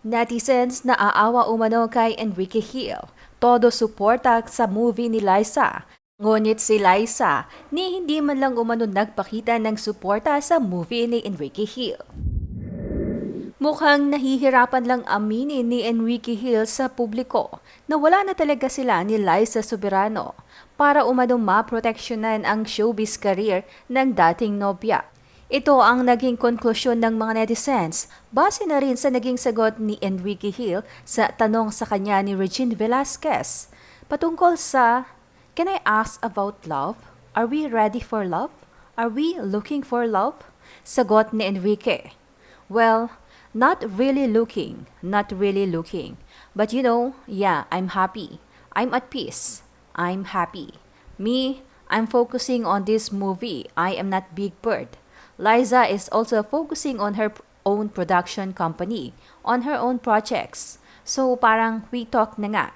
Netizens na aawa umano kay Enrique Hill. Todo suporta sa movie ni Liza. Ngunit si Liza ni hindi man lang umano nagpakita ng suporta sa movie ni Enrique Hill. Mukhang nahihirapan lang aminin ni Enrique Hill sa publiko na wala na talaga sila ni Liza Soberano para umanong maproteksyonan ang showbiz career ng dating nobya. Ito ang naging konklusyon ng mga netizens base na rin sa naging sagot ni Enrique Hill sa tanong sa kanya ni Regine Velasquez patungkol sa "Can I ask about love? Are we ready for love? Are we looking for love?" Sagot ni Enrique, "Well, not really looking, not really looking. But yeah, I'm happy. I'm at peace. I'm happy. Me, I'm focusing on this movie. I am not Big Bird. Liza is also focusing on her own production company, on her own projects. So parang we talk na nga.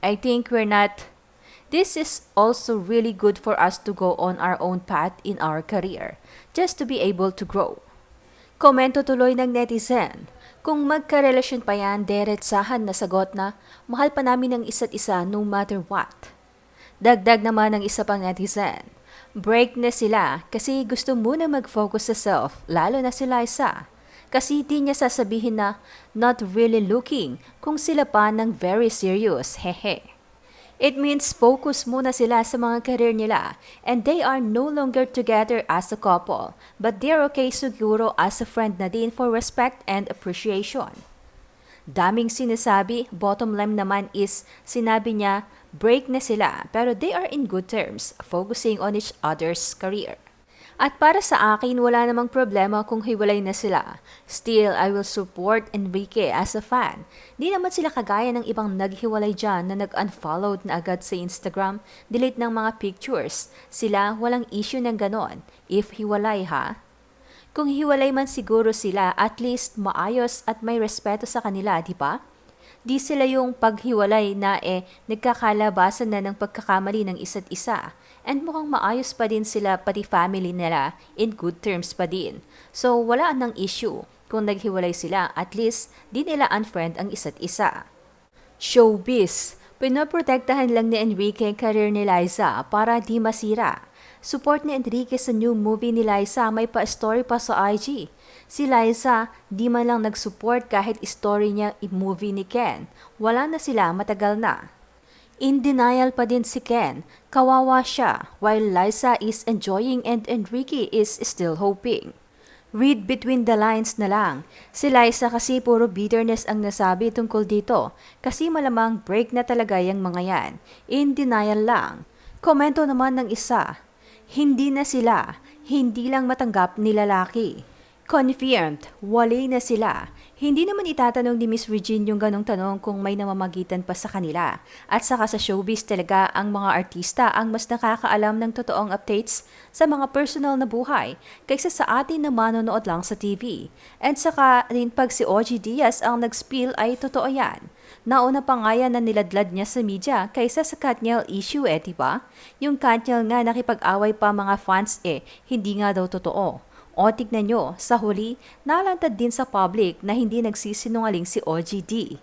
I think we're not. This is also really good for us to go on our own path in our career, just to be able to grow." Komento tuloy ng netizen, "Kung magkarelasyon pa yan, deretsahan na sagot na, mahal pa namin ang isa't isa no matter what." Dagdag naman ng isa pang netizen, "Break na sila kasi gusto muna mag-focus sa self, lalo na si Liza. Kasi di niya sasabihin na not really looking kung sila pa ng very serious, hehe. It means focus muna sila sa mga career nila and they are no longer together as a couple, but they're okay siguro as a friend na din for respect and appreciation." Daming sinasabi, bottom line naman is sinabi niya break na sila pero they are in good terms, focusing on each other's career. At para sa akin, wala namang problema kung hiwalay na sila. Still, I will support Enrique as a fan. Di naman sila kagaya ng ibang naghiwalay dyan na nag-unfollowed na agad sa Instagram, delete ng mga pictures. Sila, walang issue ng ganon. If hiwalay ha? Kung hiwalay man siguro sila, at least maayos at may respeto sa kanila, di ba? Di sila yung paghiwalay na nagkakalabasan na ng pagkakamali ng isa't isa. And mukhang maayos pa din sila pati family nila, in good terms pa din. So wala nang issue. Kung naghiwalay sila, at least di nila unfriend ang isa't isa. Showbiz, pinoprotektahan lang ni Enrique ang career ni Liza para di masira. Support ni Enrique sa new movie ni Liza, may pa-story pa sa IG. Si Liza, di man lang nag-support kahit story niya i-movie ni Ken. Wala na sila matagal na. In denial pa din si Ken, kawawa siya, while Liza is enjoying and Enrique is still hoping. Read between the lines na lang. Si Liza kasi puro bitterness ang nasabi tungkol dito, kasi malamang break na talaga yung mga yan. In denial lang. Komento naman ng isa, "Hindi na sila, hindi lang matanggap ni lalaki." Confirmed, wali na sila. Hindi naman itatanong ni Miss Regine yung ganong tanong kung may namamagitan pa sa kanila. At saka sa showbiz talaga ang mga artista ang mas nakakaalam ng totoong updates sa mga personal na buhay kaysa sa atin na manonood lang sa TV. And saka rin pag si OG Diaz ang nag-spill ay totoo yan. Nauna pa nga yan na niladlad niya sa media kaysa sa Katniel issue diba? Yung Katniel nga nakipag-away pa mga fans hindi nga daw totoo. O tignan nyo, sa huli, nalantad din sa public na hindi nagsisinungaling si OGD.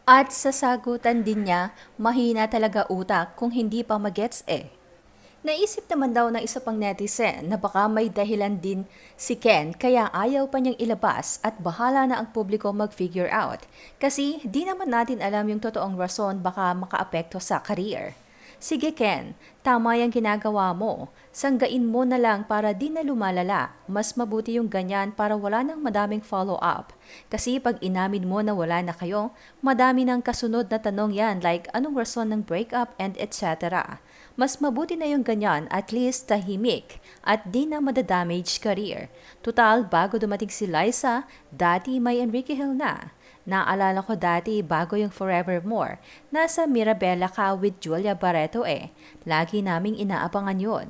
At sa sagutan din niya, mahina talaga utak kung hindi pa magets Naisip naman daw ng isa pang netizen na baka may dahilan din si Ken kaya ayaw pa niyang ilabas at bahala na ang publiko mag-figure out. Kasi di naman natin alam yung totoong rason baka makaapekto sa career. Sige Ken, tama yung ginagawa mo. Sanggain mo na lang para di na lumalala. Mas mabuti yung ganyan para wala nang madaming follow-up. Kasi pag inamin mo na wala na kayo, madami nang kasunod na tanong yan like anong rason ng breakup and etc. Mas mabuti na yung ganyan, at least tahimik at di na madadamage career. Tutal, bago dumating si Liza, dati may Enrique Hill na. Naalala ko dati bago yung Forevermore, nasa Mirabella ka with Julia Barreto Lagi naming inaabangan yun.